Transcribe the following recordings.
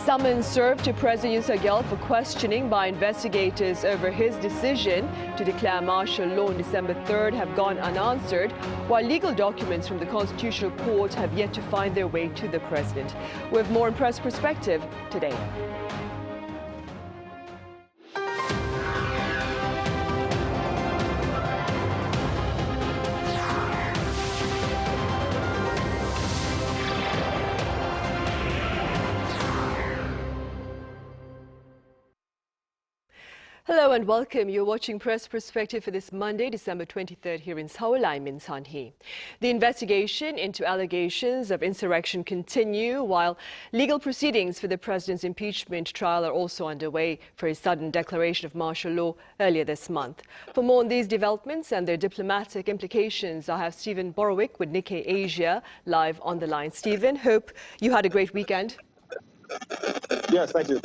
Summons served to President Yoon Suk-yeol for questioning by investigators over his decision to declare martial law on December 3rd have gone unanswered, while legal documents from the Constitutional Court have yet to find their way to the president. We have more in Press Perspective today. Hello and welcome. You're watching Press Perspective for this Monday, December 23rd here in Seoul. I'm Min Sunhee. The investigation into allegations of insurrection continue while legal proceedings for the president's impeachment trial are also underway for his sudden declaration of martial law earlier this month. For more on these developments and their diplomatic implications, I have Steven Borowiec with Nikkei Asia live on the line. Steven, hope you had a great weekend. Yes, thank you.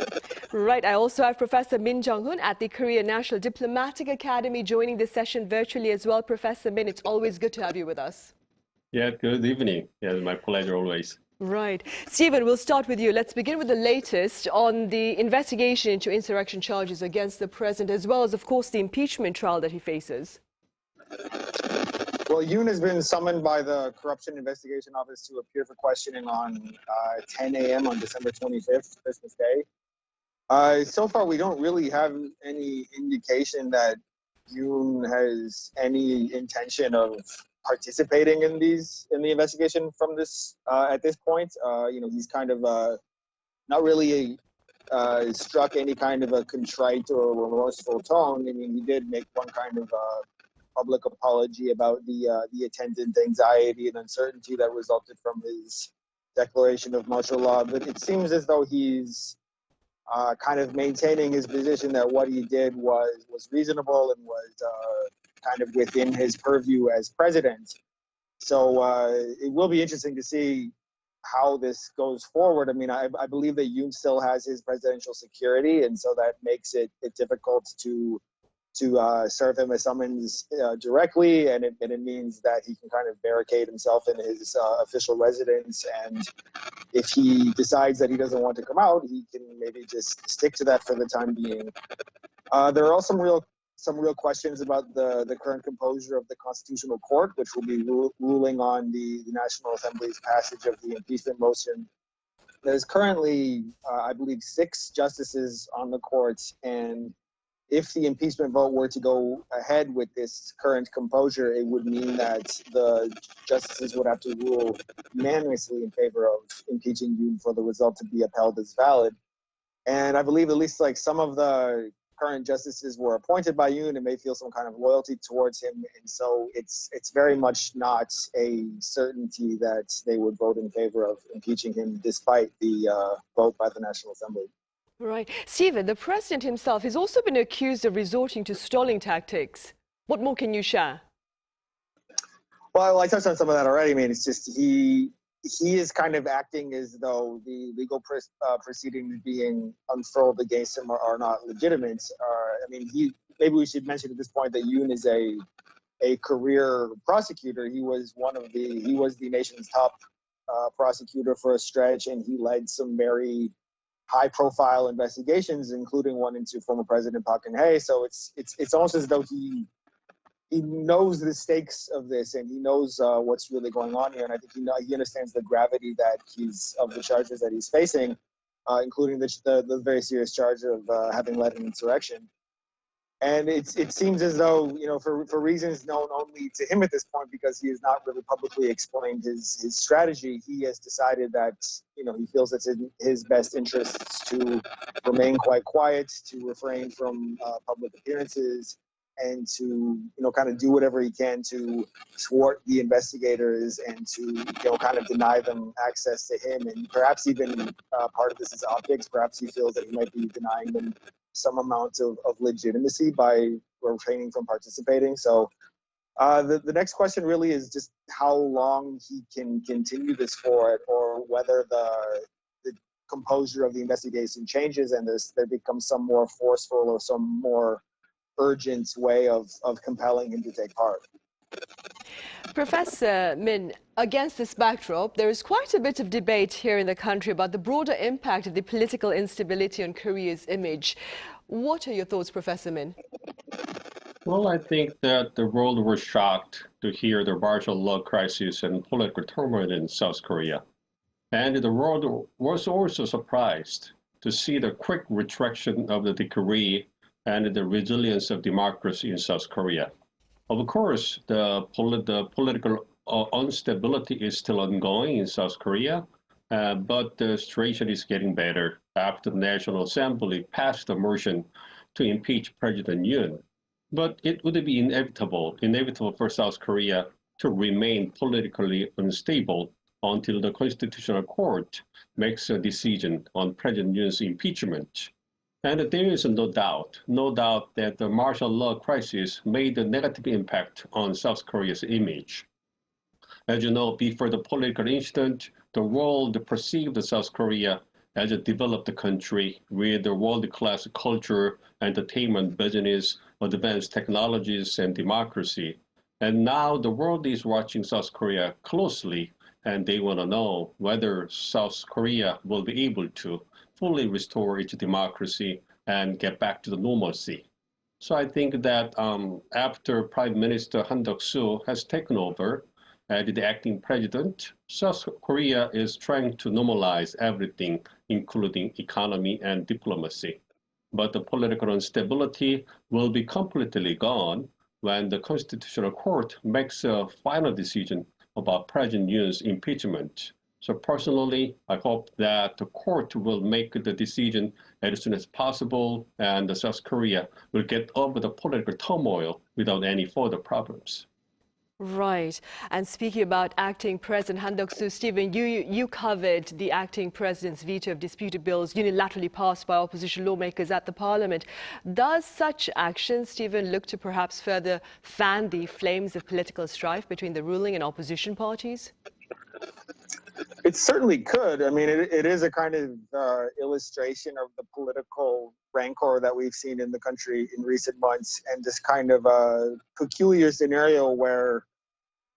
Right. I also have Professor Min Jeong-hun at the Korea National Diplomatic Academy joining this session virtually as well. Professor Min, it's always good to have you with us. Yeah, good evening. Yeah, my pleasure always. Right. Stephen, we'll start with you. Let's begin with the latest on the investigation into insurrection charges against the president, as well as, of course, the impeachment trial that he faces. Well, Yoon has been summoned by the Corruption Investigation Office to appear for questioning on 10 a.m. on December 25th, Christmas Day. So far, we don't really have any indication that Yoon has any intention of participating in the investigation from this at this point. He's kind of not really struck any kind of a contrite or remorseful tone. I mean, he did make one kind of public apology about the attendant anxiety and uncertainty that resulted from his declaration of martial law. But it seems as though he's kind of maintaining his position that what he did was reasonable and was kind of within his purview as president. So it will be interesting to see how this goes forward. I mean, I believe that Yoon still has his presidential security, and so that makes it difficult to serve him a summons directly, and it means that he can kind of barricade himself in his official residence, and if he decides that he doesn't want to come out, he can maybe just stick to that for the time being. There are also some real questions about the current composure of the Constitutional Court, which will be ruling on the National Assembly's passage of the impeachment motion. There's currently, I believe, 6 justices on the court, and if the impeachment vote were to go ahead with this current composure, it would mean that the justices would have to rule unanimously in favor of impeaching Yoon for the result to be upheld as valid. And I believe at least like some of the current justices were appointed by Yoon and may feel some kind of loyalty towards him. And so it's very much not a certainty that they would vote in favor of impeaching him despite the vote by the National Assembly. Right. Stephen, the president himself has also been accused of resorting to stalling tactics. What more can you share? Well, I touched on some of that already. I mean, it's just he is kind of acting as though the legal proceedings being unfurled against him are not legitimate. I mean, maybe we should mention at this point that Yoon is a career prosecutor. He was the nation's top prosecutor for a stretch, and he led some very high-profile investigations, including one into former President Park Geun-hye. So it's almost as though he knows the stakes of this, and he knows what's really going on here. And I think he understands the gravity of the charges that he's facing, including the very serious charge of having led an insurrection. And it seems as though, for reasons known only to him at this point, because he has not really publicly explained his strategy, he has decided that, he feels it's in his best interests to remain quite quiet, to refrain from public appearances, and to, kind of do whatever he can to thwart the investigators and to, kind of deny them access to him. And perhaps even part of this is optics. Perhaps he feels that he might be denying them some amount of legitimacy by refraining from participating. So the next question really is just how long he can continue this for, or whether the composure of the investigation changes and there becomes some more forceful or some more urgent way of compelling him to take part. Professor Min, against this backdrop, there is quite a bit of debate here in the country about the broader impact of the political instability on Korea's image. What are your thoughts, Professor Min? Well, I think that the world was shocked to hear the martial law crisis and political turmoil in South Korea. And the world was also surprised to see the quick retraction of the decree and the resilience of democracy in South Korea. Of course, the political instability is still ongoing in South Korea, but the situation is getting better after the National Assembly passed a motion to impeach President Yoon. But it would be inevitable for South Korea to remain politically unstable until the Constitutional Court makes a decision on President Yoon's impeachment. And there is no doubt that the martial law crisis made a negative impact on South Korea's image. As you know, before the political incident, the world perceived South Korea as a developed country with a world-class culture, entertainment, business, advanced technologies, and democracy. And now the world is watching South Korea closely, and they want to know whether South Korea will be able to fully restore its democracy and get back to the normalcy. So I think that after Prime Minister Han Duck-soo has taken over as the acting president, South Korea is trying to normalize everything, including economy and diplomacy. But the political instability will be completely gone when the Constitutional Court makes a final decision about President Yoon's impeachment. So personally, I hope that the court will make the decision as soon as possible and South Korea will get over the political turmoil without any further problems. Right. And speaking about acting President Han Duck-soo, Steven, you covered the acting president's veto of disputed bills unilaterally passed by opposition lawmakers at the parliament. Does such action, Steven, look to perhaps further fan the flames of political strife between the ruling and opposition parties? It certainly could. I mean, it is a kind of illustration of the political rancor that we've seen in the country in recent months, and this kind of a peculiar scenario where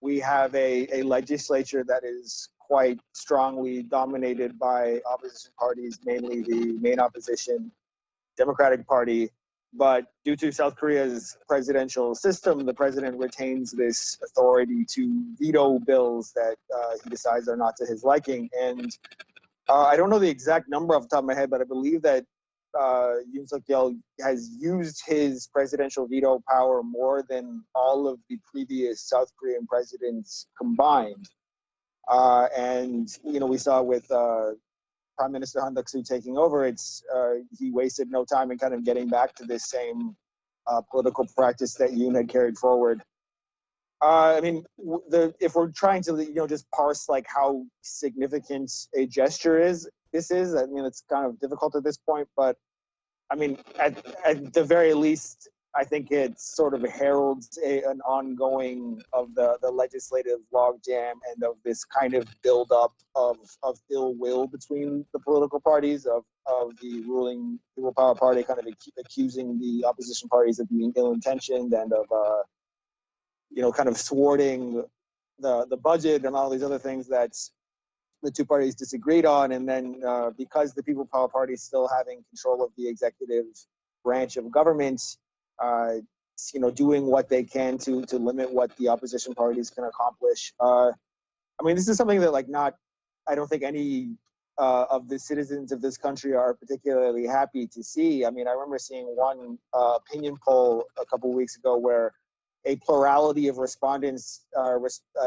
we have a legislature that is quite strongly dominated by opposition parties, mainly the main opposition, Democratic Party. But due to South Korea's presidential system, the president retains this authority to veto bills that he decides are not to his liking. And I don't know the exact number off the top of my head, but I believe that Yoon Suk-yeol has used his presidential veto power more than all of the previous South Korean presidents combined. And, you know, we saw with Prime Minister Han Duck-soo taking over, he wasted no time in kind of getting back to this same political practice that Yoon had carried forward. I mean, if we're trying to, just parse like how significant a gesture this is, I mean, it's kind of difficult at this point, but I mean, at the very least, I think it sort of heralds an ongoing of the legislative logjam and of this kind of buildup of ill will between the political parties of the ruling People Power Party kind of accusing the opposition parties of being ill-intentioned and of kind of thwarting the budget and all these other things that the two parties disagreed on. And then because the People Power Party is still having control of the executive branch of government, doing what they can to limit what the opposition parties can accomplish. I mean, this is something that I don't think any of the citizens of this country are particularly happy to see. I mean, I remember seeing one opinion poll a couple of weeks ago where a plurality of respondents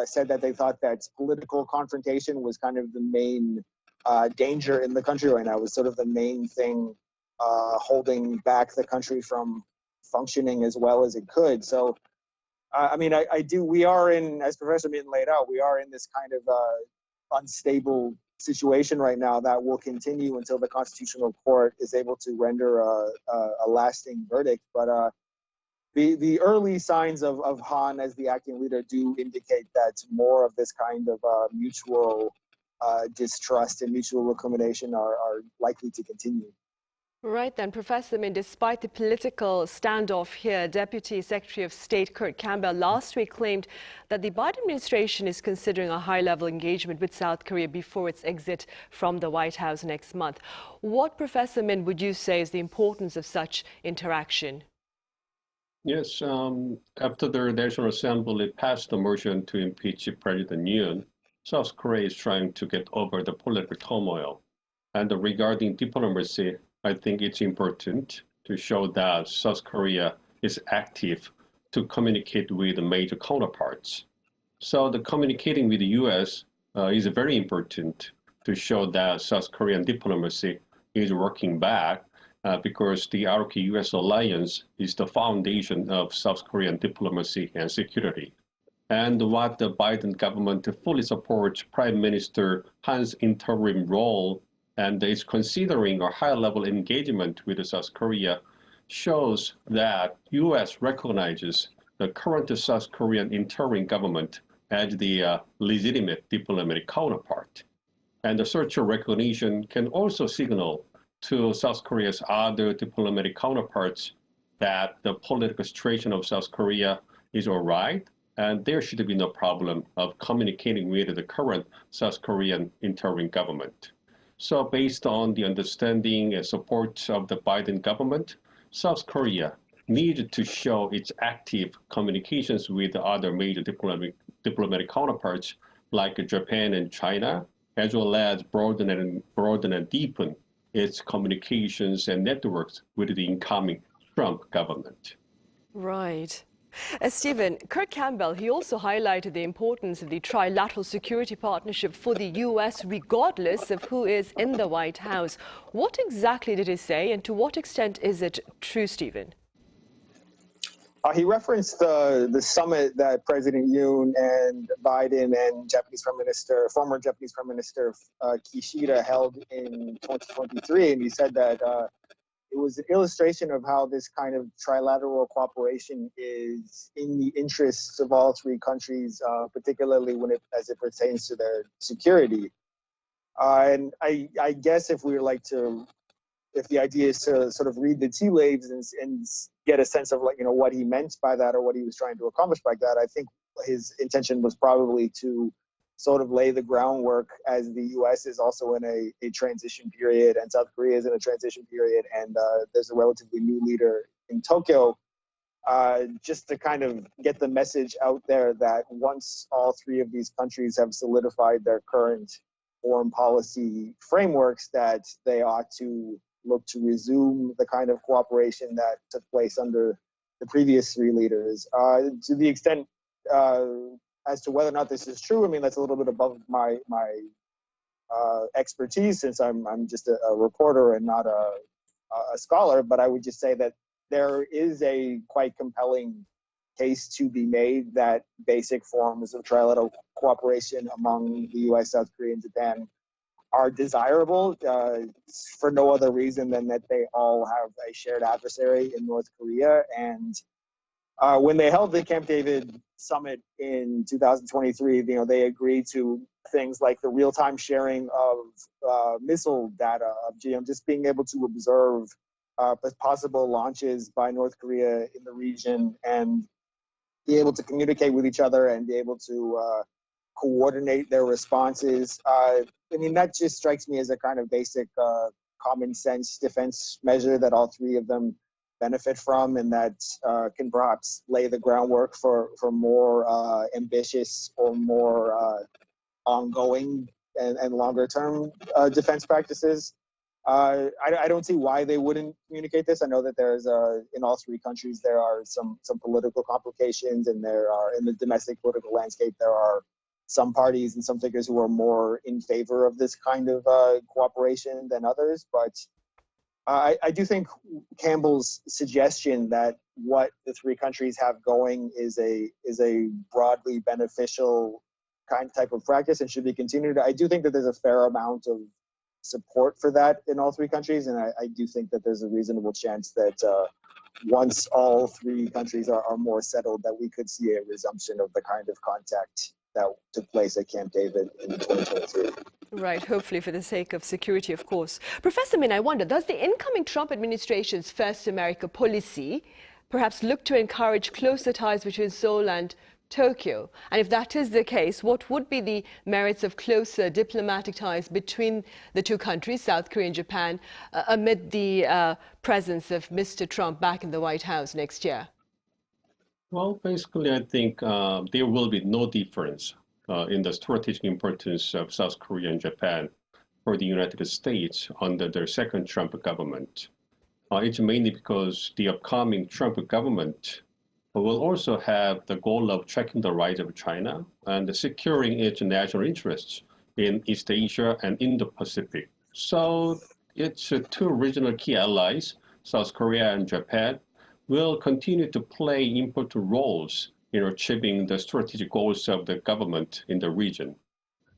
said that they thought that political confrontation was kind of the main danger in the country right now. It was sort of the main thing holding back the country from functioning as well as it could. So, I mean, we are in, as Professor Min laid out, we are in this kind of unstable situation right now that will continue until the Constitutional Court is able to render a lasting verdict. But the early signs of Han as the acting leader do indicate that more of this kind of mutual distrust and mutual recrimination are likely to continue. Right then, Professor Min, despite the political standoff here, Deputy Secretary of State Kurt Campbell last week claimed that the Biden administration is considering a high-level engagement with South Korea before its exit from the White House next month. What, Professor Min, would you say is the importance of such interaction? Yes, after the National Assembly passed the motion to impeach President Yoon, South Korea is trying to get over the political turmoil. And regarding diplomacy, I think it's important to show that South Korea is active to communicate with major counterparts. So the communicating with the U.S. Is very important to show that South Korean diplomacy is working back because the ROK-US alliance is the foundation of South Korean diplomacy and security. And what the Biden government fully supports Prime Minister Han's interim role and is considering a high-level engagement with South Korea shows that U.S. recognizes the current South Korean interim government as the legitimate diplomatic counterpart. And such a recognition can also signal to South Korea's other diplomatic counterparts that the political situation of South Korea is all right, and there should be no problem of communicating with the current South Korean interim government. So based on the understanding and support of the Biden government, South Korea needs to show its active communications with other major diplomatic counterparts like Japan and China, as well as broaden and deepen its communications and networks with the incoming Trump government. Right. Stephen, Kurt Campbell, he also highlighted the importance of the Trilateral security partnership for the U.S. regardless of who is in the White House. What exactly did he say, and to what extent is it true, Stephen? He referenced the summit that President Yoon and Biden and former Japanese Prime Minister Kishida held in 2023, and he said that it was an illustration of how this kind of trilateral cooperation is in the interests of all three countries, particularly as it pertains to their security. And I guess if the idea is to sort of read the tea leaves and get a sense of what he meant by that or what he was trying to accomplish by that, I think his intention was probably to sort of lay the groundwork as the U.S. is also in a transition period and South Korea is in a transition period, and there's a relatively new leader in Tokyo, just to kind of get the message out there that once all three of these countries have solidified their current foreign policy frameworks, that they ought to look to resume the kind of cooperation that took place under the previous three leaders. To the extent as to whether or not this is true, I mean, that's a little bit above my expertise, since I'm just a reporter and not a scholar. But I would just say that there is a quite compelling case to be made that basic forms of trilateral cooperation among the U.S., South Korea, and Japan are desirable for no other reason than that they all have a shared adversary in North Korea. And when they held the Camp David summit in 2023, they agreed to things like the real-time sharing of missile data, of just being able to observe possible launches by North Korea in the region and be able to communicate with each other and be able to coordinate their responses. I mean, that just strikes me as a kind of basic common sense defense measure that all three of them benefit from, and that can perhaps lay the groundwork for more ambitious or more ongoing and longer term defense practices. I don't see why they wouldn't communicate this. I know that there's in all three countries there are some political complications, and there are in the domestic political landscape there are some parties and some figures who are more in favor of this kind of cooperation than others. But I do think Campbell's suggestion that what the three countries have going is a broadly beneficial type of practice and should be continued. I do think that there's a fair amount of support for that in all three countries, and I do think that there's a reasonable chance that once all three countries are more settled, that we could see a resumption of the kind of contact that took place at Camp David in 2023. Right, hopefully for the sake of security, of course. Professor Min, I wonder, does the incoming Trump administration's First America policy perhaps look to encourage closer ties between Seoul and Tokyo? And if that is the case, what would be the merits of closer diplomatic ties between the two countries, South Korea and Japan, amid the presence of Mr. Trump back in the White House next year? Well, basically, I think there will be no difference in the strategic importance of South Korea and Japan for the United States under the second Trump government. It's mainly because the upcoming Trump government will also have the goal of tracking the rise of China and securing its national interests in East Asia and Indo-Pacific. So its two regional key allies, South Korea and Japan, will continue to play important roles in achieving the strategic goals of the government in the region.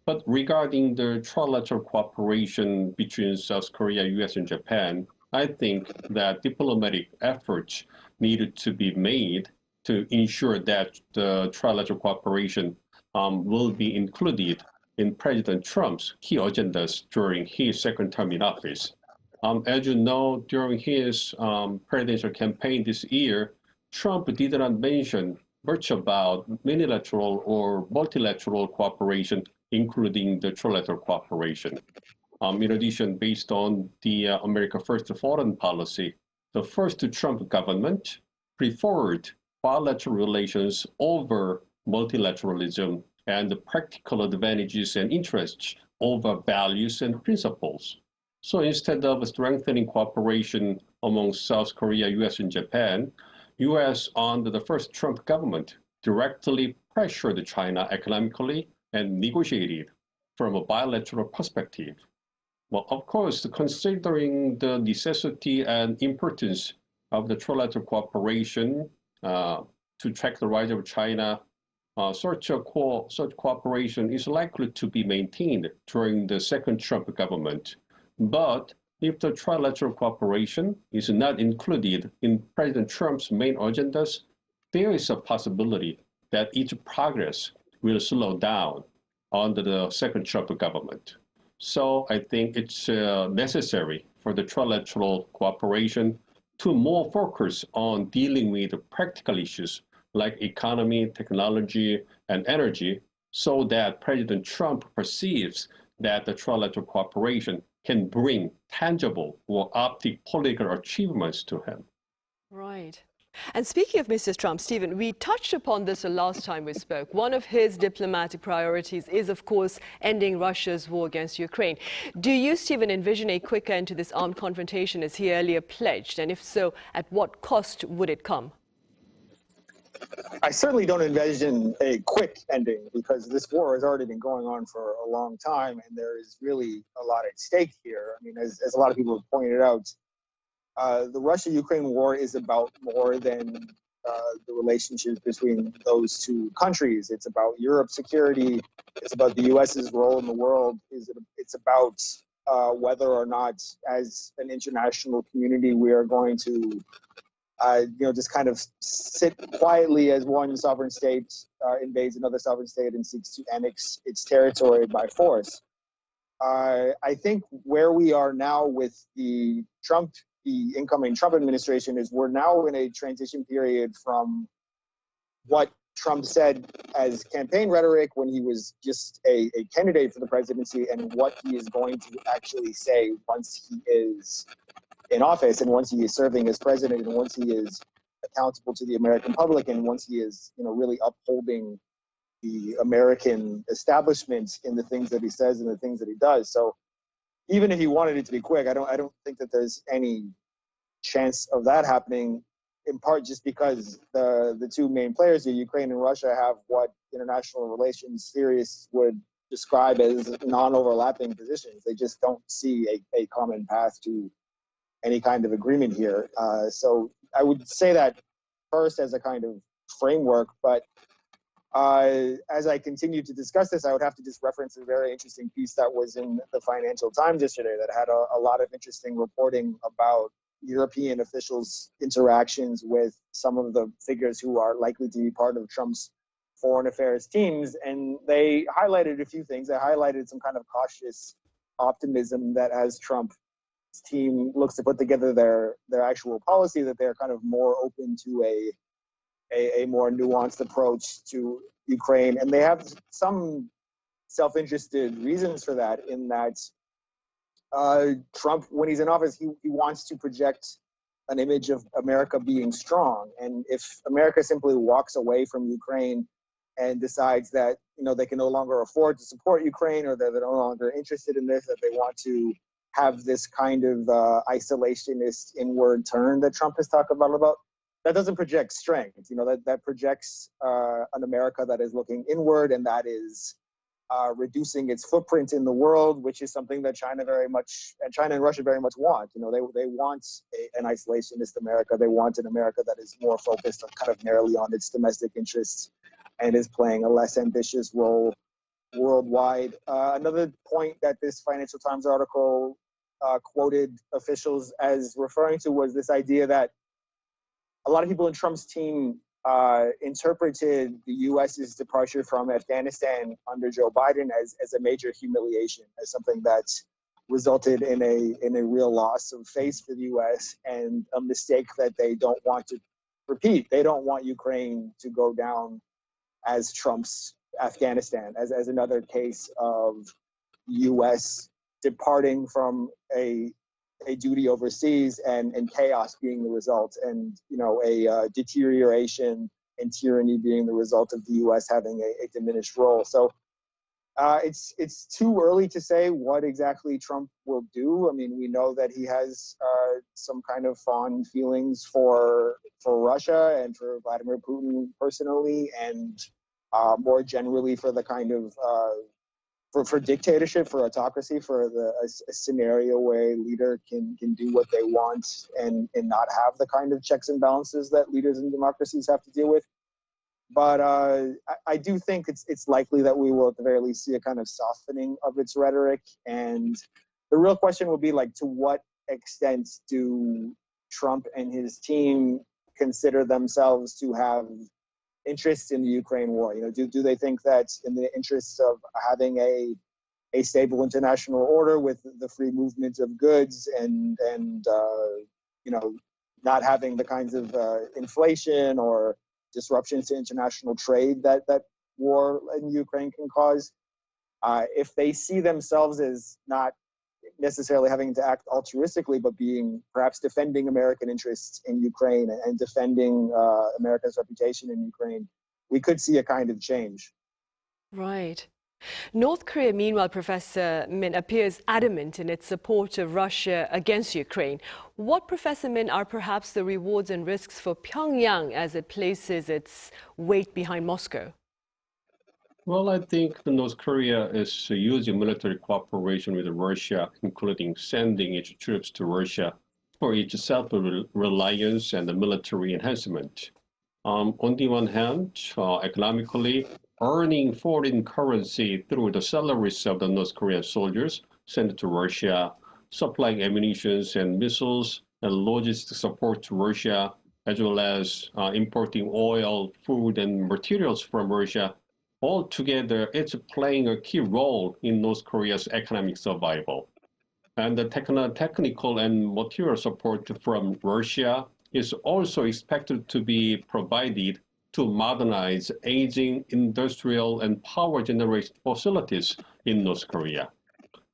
But regarding the trilateral cooperation between South Korea, US, and Japan, I think that diplomatic efforts needed to be made to ensure that the trilateral cooperation will be included in President Trump's key agendas during his second term in office. As you know, during his presidential campaign this year, Trump did not mention much about unilateral or multilateral cooperation, including the trilateral cooperation. In addition, based on the America First foreign policy, the first Trump government preferred bilateral relations over multilateralism and the practical advantages and interests over values and principles. So instead of strengthening cooperation among South Korea, US, and Japan, US under the first Trump government directly pressured China economically and negotiated from a bilateral perspective. Well, of course, considering the necessity and importance of the trilateral cooperation to track the rise of China, such cooperation is likely to be maintained during the second Trump government. But if the trilateral cooperation is not included in President Trump's main agendas, there is a possibility that its progress will slow down under the second Trump government. So I think it's necessary for the trilateral cooperation to more focus on dealing with practical issues like economy, technology, and energy, so that President Trump perceives that the trilateral cooperation can bring tangible or optic political achievements to him. Right. And speaking of Mr. Trump, Stephen, we touched upon this the last time we spoke. One of his diplomatic priorities is, of course, ending Russia's war against Ukraine. Do you, Stephen, envision a quick end to this armed confrontation as he earlier pledged? And if so, at what cost would it come? I certainly don't envision a quick ending, because this war has already been going on for a long time, and there is really a lot at stake here. I mean, as a lot of people have pointed out, the Russia-Ukraine war is about more than the relationships between those two countries. It's about Europe's security. It's about the U.S.'s role in the world. It's about whether or not, as an international community, we are going to just kind of sit quietly as one sovereign state invades another sovereign state and seeks to annex its territory by force. I think where we are now with the incoming Trump administration is we're now in a transition period from what Trump said as campaign rhetoric when he was just a candidate for the presidency, and what he is going to actually say once he is in office, and once he is serving as president, and once he is accountable to the American public, and once he is, really upholding the American establishment in the things that he says and the things that he does. So even if he wanted it to be quick, I don't think that there's any chance of that happening, in part just because the two main players here, Ukraine and Russia, have what international relations theorists would describe as non-overlapping positions. They just don't see a common path to any kind of agreement here. So I would say that first as a kind of framework, but as I continue to discuss this, I would have to just reference a very interesting piece that was in the Financial Times yesterday that had a lot of interesting reporting about European officials' interactions with some of the figures who are likely to be part of Trump's foreign affairs teams, and they highlighted a few things. They highlighted some kind of cautious optimism that as Trump's team looks to put together their actual policy, that they're kind of more open to a more nuanced approach to Ukraine. And they have some self-interested reasons for that, in that Trump, when he's in office, he wants to project an image of America being strong. And if America simply walks away from Ukraine and decides that, you know, they can no longer afford to support Ukraine, or that they're no longer interested in this, that they want to have this kind of isolationist inward turn that Trump has talked about, that doesn't project strength. You know, that projects an America that is looking inward, and that is reducing its footprint in the world, which is something that China and Russia very much want. You know, they want an isolationist America. They want an America that is more focused on kind of narrowly on its domestic interests and is playing a less ambitious role worldwide. Another point that this Financial Times article quoted officials as referring to was this idea that a lot of people in Trump's team interpreted the U.S.'s departure from Afghanistan under Joe Biden as a major humiliation, as something that resulted in a real loss of face for the U.S. and a mistake that they don't want to repeat. They don't want Ukraine to go down as Trump's Afghanistan, as another case of U.S. departing from a duty overseas and chaos being the result, and, you know, a deterioration and tyranny being the result of the U.S. having a diminished role. So it's too early to say what exactly Trump will do. I mean, we know that he has some kind of fond feelings for Russia and for Vladimir Putin personally, and more generally for the kind of for dictatorship, for autocracy, for a scenario where a leader can do what they want and not have the kind of checks and balances that leaders in democracies have to deal with. But I do think it's likely that we will at the very least see a kind of softening of its rhetoric. And the real question will be, like, to what extent do Trump and his team consider themselves to have interests in the Ukraine war? You know, do they think that in the interests of having a stable international order with the free movement of goods and you know, not having the kinds of inflation or disruptions to international trade that war in Ukraine can cause, if they see themselves as not necessarily having to act altruistically, but being perhaps defending American interests in Ukraine and defending America's reputation in Ukraine, we could see a kind of change. Right. North Korea, meanwhile, Professor Min, appears adamant in its support of Russia against Ukraine. What, Professor Min, are perhaps the rewards and risks for Pyongyang as it places its weight behind Moscow? Well, I think North Korea is using military cooperation with Russia, including sending its troops to Russia for its self-reliance and military enhancement. On the one hand, economically, earning foreign currency through the salaries of the North Korean soldiers sent to Russia, supplying ammunition and missiles and logistic support to Russia, as well as importing oil, food, and materials from Russia. Altogether, it's playing a key role in North Korea's economic survival. And the technical and material support from Russia is also expected to be provided to modernize aging industrial and power generation facilities in North Korea.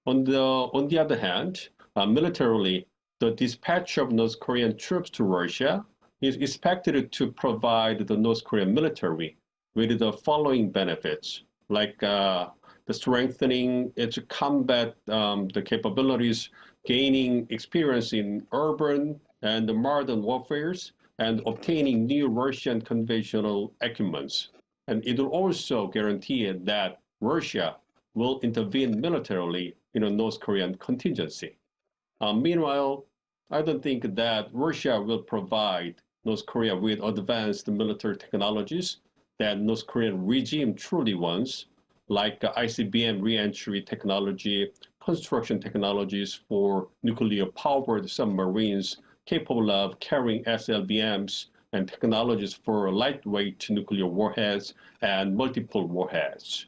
On the other hand, militarily, the dispatch of North Korean troops to Russia is expected to provide the North Korean military with the following benefits, like the strengthening its combat the capabilities, gaining experience in urban and modern warfares, and obtaining new Russian conventional equipments. And it will also guarantee that Russia will intervene militarily in a North Korean contingency. Meanwhile, I don't think that Russia will provide North Korea with advanced military technologies that North Korean regime truly wants, like ICBM re-entry technology, construction technologies for nuclear-powered submarines capable of carrying SLBMs, and technologies for lightweight nuclear warheads and multiple warheads.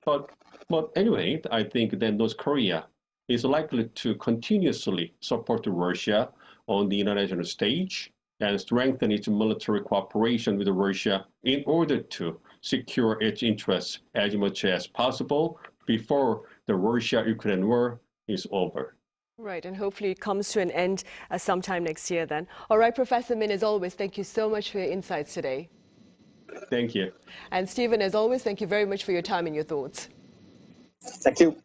But anyway, I think that North Korea is likely to continuously support Russia on the international stage and strengthen its military cooperation with Russia in order to secure its interests as much as possible before the Russia-Ukraine war is over. Right, and hopefully it comes to an end sometime next year then. All right, Professor Min, as always, thank you so much for your insights today. Thank you. And Stephen, as always, thank you very much for your time and your thoughts. Thank you.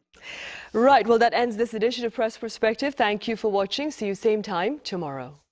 Right, well, that ends this edition of Press Perspective. Thank you for watching. See you same time tomorrow.